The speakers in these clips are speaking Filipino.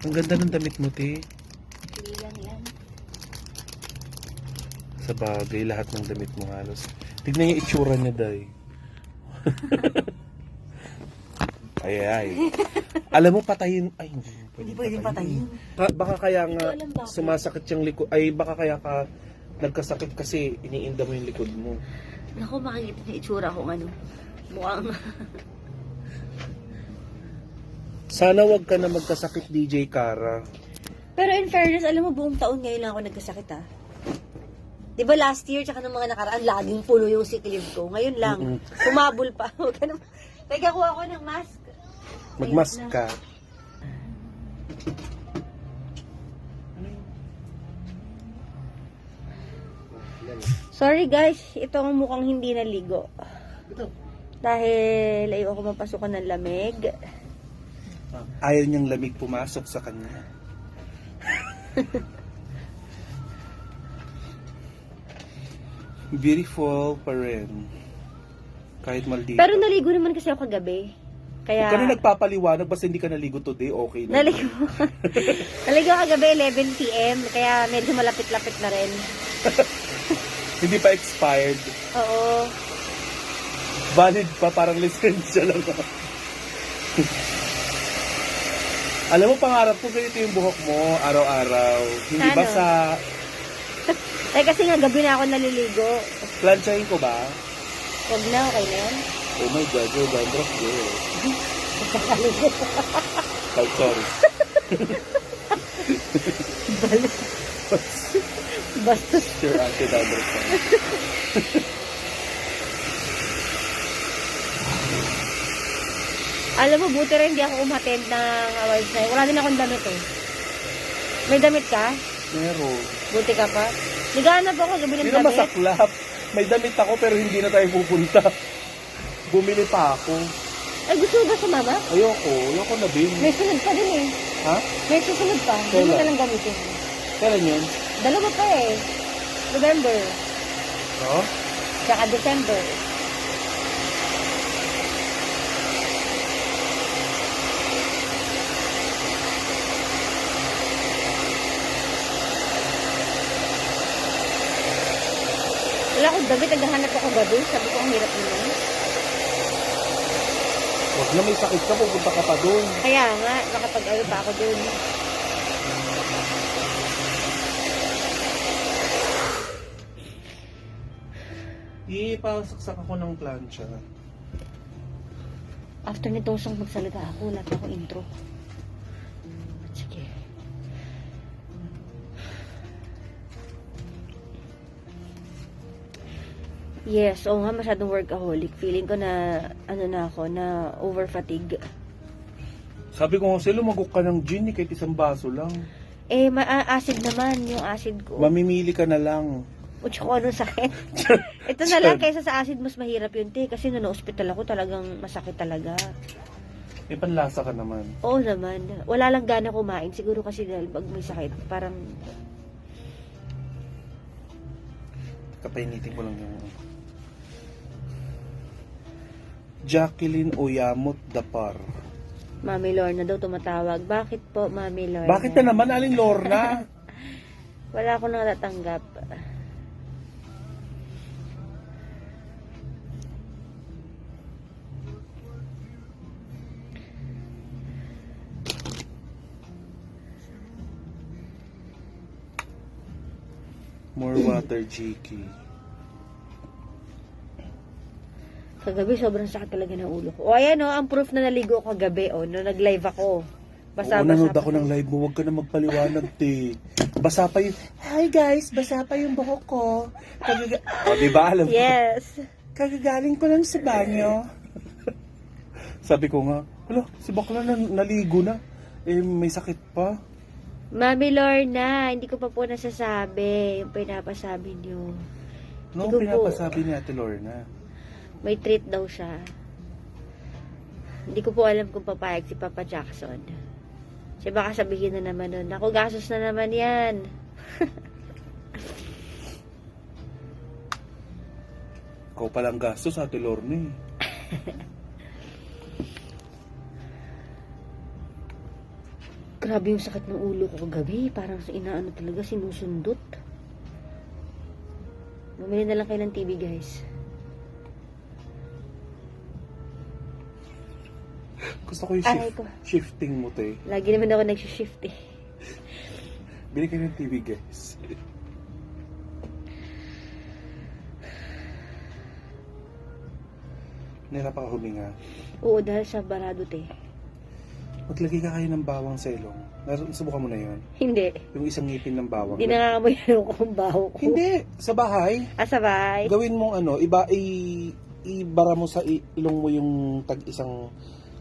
Ang ganda ng damit mo, te. Hindi lang yan. Sa bagay, lahat ng damit mo halos. Tignan yung itsura niya, day. Ay. Alam mo, patayin. Ay, Hindi pwedeng patayin. Baka kaya nga Hindi ko alam bakit. sumasakit yung likod. Ay, baka kaya ka nagkasakit kasi iniinda mo yung likod mo. Naku, makikita niya itsura kung ano. Mukhang... Sana wag ka na magkasakit, DJ Kara. Pero in fairness, alam mo, buong taon ngayon lang ako nagkasakit ah. Di ba last year, tsaka ng mga nakaraan, laging puno yung sick leave ko. Ngayon lang, humabol pa. Teka, kuha ko ng mask. Magmask ka. Sorry guys, ito ang mukhang hindi naligo. Dahil ayoko mapasukan ng lamig. Ayaw niyang lamig pumasok sa kanya. Beautiful pa rin. Kahit maldito. Pero naligo naman kasi ako kagabi. Kaya... Huwag ka na nagpapaliwanag, basta hindi ka naligo today, okay na. Naligo. Naligo kagabi 11 p.m. Kaya medyo malapit-lapit na rin. Hindi pa expired. Oo. Valid pa, parang lisensya lang. Alam mo, pangarap ko ganito yung buhok mo, araw-araw. Hindi Ano? basa. Eh kasi nga gabi na ako naliligo. Plansyahin ko ba? Huwag na, okay na yan. Oh my God, you're dandruff girl. Oh, sorry. Bastos. Your anti-dandruff. Alam mo, buti rin hindi ako umattend ng awards na yun. Wala din akong damit eh. May damit ka? Meron. Buti ka pa? Naghahanap ako gabi ng Hindi na damit. masaklap. May damit ako pero hindi na tayo pupunta. Bumili pa ako. Ay, gusto mo ba sumama? Ayoko na din. May sunod pa din eh. Ha? May susunod pa. Hindi Kailan? mo na lang gamitin. Kailan yun? Dalawa pa eh. November. Oh? Tsaka December. Wala akong damit. Naghahanap ako gabi. Sabi ko, ang hirap naman. Huwag na may sakit ka, pupunta ka pa doon. Kaya nga, nakapag-ano pa ako dun. Ipasaksak ako ng plancha. After nitong song magsalita ako, wala pa akong intro. Sige. Yes, oo nga, masyadong workaholic. Feeling ko na, ano na ako, na over fatigue. Sabi ko nga sa'yo, lumagok ka ng gin, kahit isang baso lang. Eh, acid naman yung acid ko. Mamimili ka na lang. O tsaka anong sakit. Ito na lang, kaysa sa acid, mas mahirap yun, te. Kasi nung na-hospital ako, talagang masakit talaga. May panlasa ka naman. Oo naman. Wala lang gana kumain. Siguro kasi dahil pag may sakit, parang... Kapainitin ko lang yung... Jacqueline Oyamot Dapar. Mami Lorna daw tumatawag. Bakit po, Mami Lorna? Bakit na naman, Aling Lorna? Wala akong natatanggap. More water, Jiki. Kagabi, sobrang sakit talaga ng ulo ko. O, ayan o, ang proof na naligo ako kagabi, o, nung nag-live ako. Oo, nanood ako ng live mo. Huwag ka na magpaliwanag, te. Basa pa yung... Hi guys, basa pa yung buhok ko. O, diba? Alam ko. Yes. Kagagaling ko lang sa banyo. Sabi ko nga, wala, si bakla na naligo na. Eh, may sakit pa. Mami Lorna, hindi ko pa po nasasabi yung pinapasabi niyo. No, Hindi ko po. pinapasabi ni Ate Lorna. May treat daw siya. Hindi ko po alam kung papayag si Papa Jackson. Kasi baka sabihin na naman nun, ako gastos na naman yan. Ikaw palang gastos, Ate Lorna eh. Grabe yung sakit ng ulo ko kagabi. Parang sa inaano talaga, sinusundot. Bumili na lang kayo ng TV, guys. Gusto ko yung Aray ko. shifting mo, te. Lagi naman ako nagsishift eh. Bili kayo ng TV, guys. Nahirapan ka huminga. Oo, dahil sa barado, te. Maglagay ka kayo ng bawang sa ilong. Subukan mo na yun. Hindi. Yung isang ngipin ng bawang. Hindi nangangamoy na ako kung baho ko. Hindi. Sa bahay. Sabay. Gawin mong ibara mo sa ilong mo yung tag-isang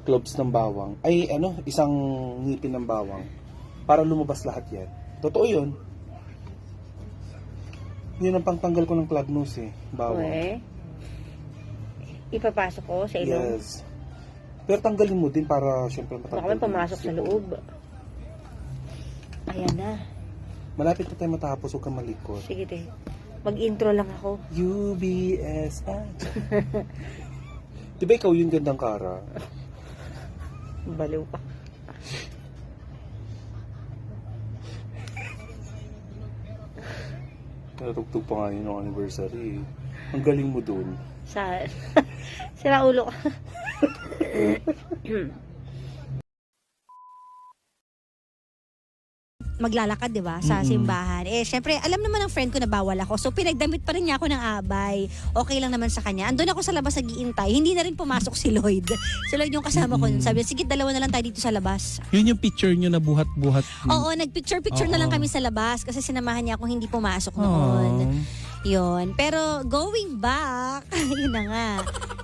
cloves ng bawang. Isang ngipin ng bawang. Para lumabas lahat yan. Totoo yun. Yun ang pangtanggal ko ng club nose eh. Bawang. Okay. Ipapasok ko sa ilong. Yes. Pero tanggalin mo din para syempre Baka may pumasok sa loob. Ayan na. Malapit na tayo matapos, huwag kang malikot. Sige, te. Mag-intro lang ako. UBS. Diba ikaw yung gandang kara? Baliw pa. Natugtog pa nga yun ng anniversary. Ang galing mo dun. Sira ulo ko. maglalakad, di ba, sa simbahan. Eh, syempre, alam naman ng friend ko na bawal ako. So, pinagdamit pa rin niya ako ng abay. Okay lang naman sa kanya. Andun ako sa labas nag-iintay. Hindi na rin pumasok si Lloyd. Si Lloyd yung kasama ko. Sabi, sige, dalawa na lang tayo dito sa labas. Yun yung picture nyo na buhat-buhat. Oo, nagpicture-picture na lang kami sa labas kasi sinamahan niya akong hindi pumasok noon. Yun. Pero, going back, yun na nga.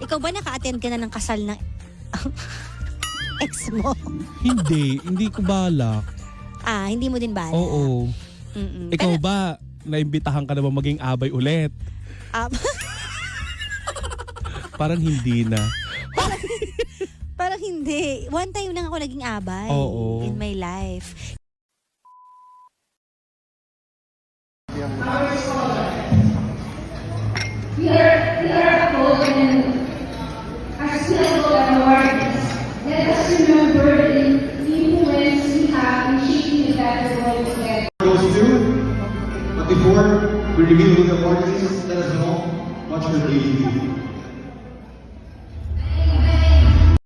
Ikaw ba naka-attend ka na ng kasal ng ex mo? Hindi ko balak. Hindi mo din bala? Oo. Ikaw Pero, ba, naimbitahan ka na ba maging abay ulit? Parang hindi na. Parang hindi. One time lang ako naging abay in my life. We are golden as symbol of awareness. Let us remember the influence we have in shaping a better world together. Goes to, but before we reveal who the award is, let us know what you're really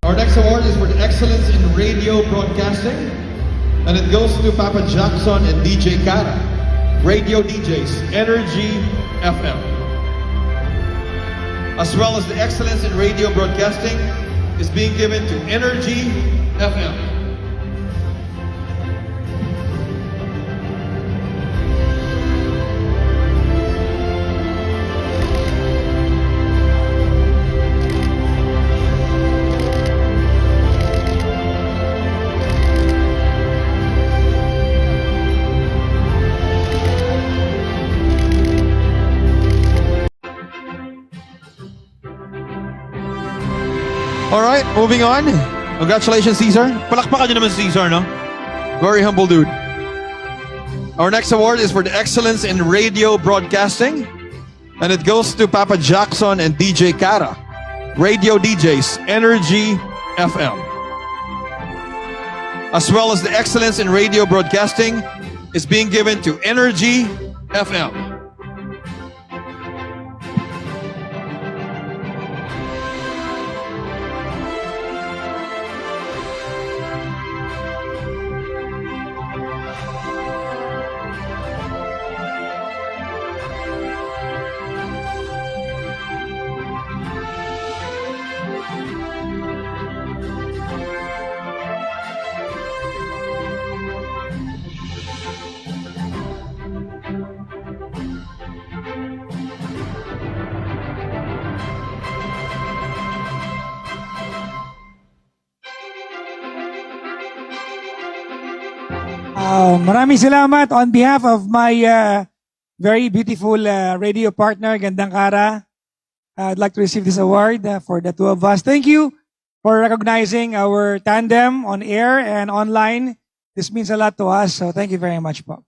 Our next award is for the excellence in radio broadcasting, and it goes to Papa Jackson and DJ Kara, radio DJs, Energy FM. As well as the excellence in radio broadcasting is being given to Energy FM. All right, moving on. Congratulations, Caesar. Palakpakan nyo naman si Caesar, no? Very humble dude. Our next award is for the excellence in radio broadcasting, and it goes to Papa Jackson and DJ Kara, radio DJs, Energy FM. As well as the excellence in radio broadcasting is being given to Energy FM. Maraming salamat on behalf of my very beautiful radio partner, Gandang Kara. I'd like to receive this award for the two of us. Thank you for recognizing our tandem on air and online. This means a lot to us, so thank you very much, po.